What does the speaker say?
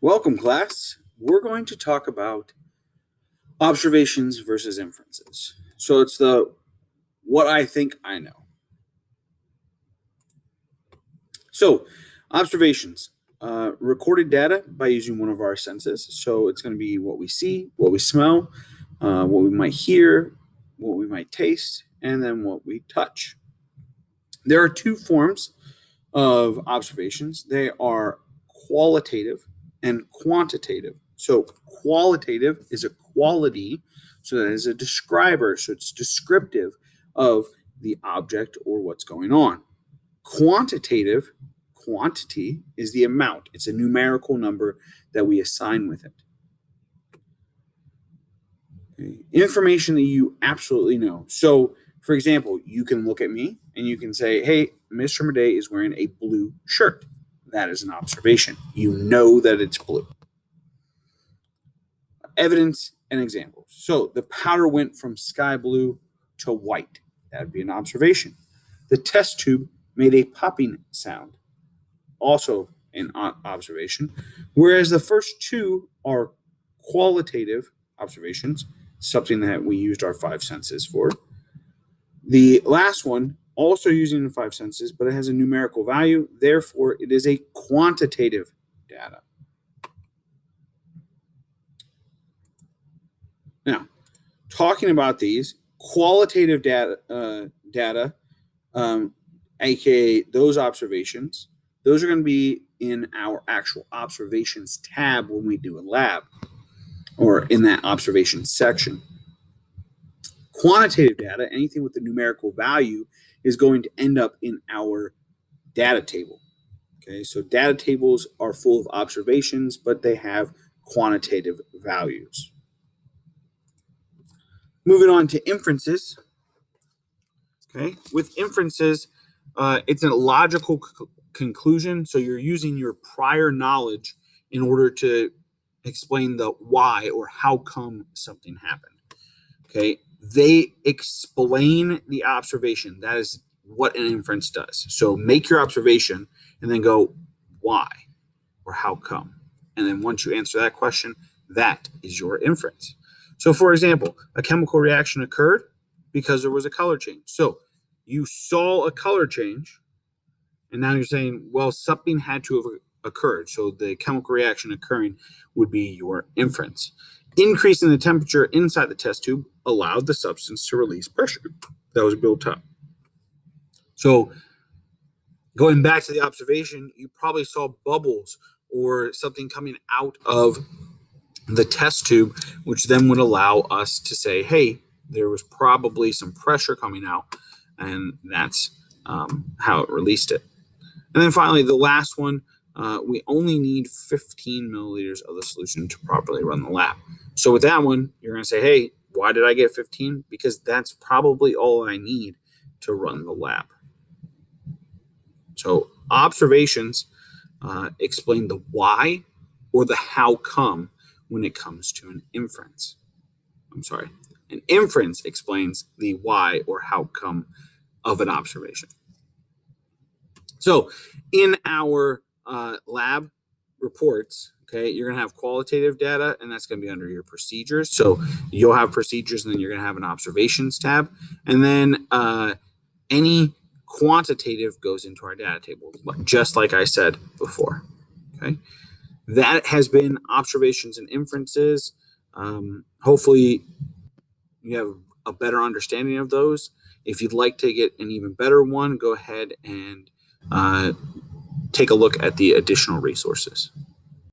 Welcome, class. We're going to talk about observations versus inferences. So it's the what I think I know. So observations, recorded data by using one of our senses. So it's going to be what we see, what we smell, what we might hear, what we might taste, and then what we touch. There are two forms of observations. They are qualitative and quantitative. So qualitative is a quality, so that is a describer, so it's descriptive of the object or what's going on. Quantitative, quantity is the amount. It's a numerical number that we assign with it. Okay. Information that you absolutely know. So, for example, you can look at me and you can say, hey, Mr. Madej is wearing a blue shirt. That is an observation. You know that it's blue. Evidence and examples. So the powder went from sky blue to white. That would be an observation. The test tube made a popping sound. Also an observation. Whereas the first two are qualitative observations, something that we used our five senses for. The last one, also using the five senses, but it has a numerical value. Therefore, it is a quantitative data. Now, talking about these qualitative data, aka those observations, those are going to be in our actual observations tab when we do a lab, or in that observations section. Quantitative data, anything with a numerical value, is going to end up in our data table. Okay, so data tables are full of observations, but they have quantitative values. Moving on to inferences. Okay, with inferences, it's a logical conclusion. So you're using your prior knowledge in order to explain the why or how come something happened. Okay, they explain the observation. That is what an inference does. So make your observation and then go why or how come. And then once you answer that question, that is your inference. So for example, a chemical reaction occurred because there was a color change. So you saw a color change, and now you're saying, well, something had to have occurred. So the chemical reaction occurring would be your inference. Increasing the temperature inside the test tube allowed the substance to release pressure that was built up. So going back to the observation, you probably saw bubbles or something coming out of the test tube, which then would allow us to say, hey, there was probably some pressure coming out, and that's how it released it. And then finally, the last one, we only need 15 milliliters of the solution to properly run the lab. So with that one, you're going to say, hey, why did I get 15? Because that's probably all I need to run the lab. So observations explain the why or the how come when it comes to an inference. An inference explains the why or how come of an observation. So in our lab reports, okay, you're going to have qualitative data, and that's going to be under your procedures. So you'll have procedures, and then you're going to have an observations tab. And then any quantitative goes into our data table, just like I said before. Okay, that has been observations and inferences. Hopefully you have a better understanding of those. If you'd like to get an even better one, go ahead and take a look at the additional resources.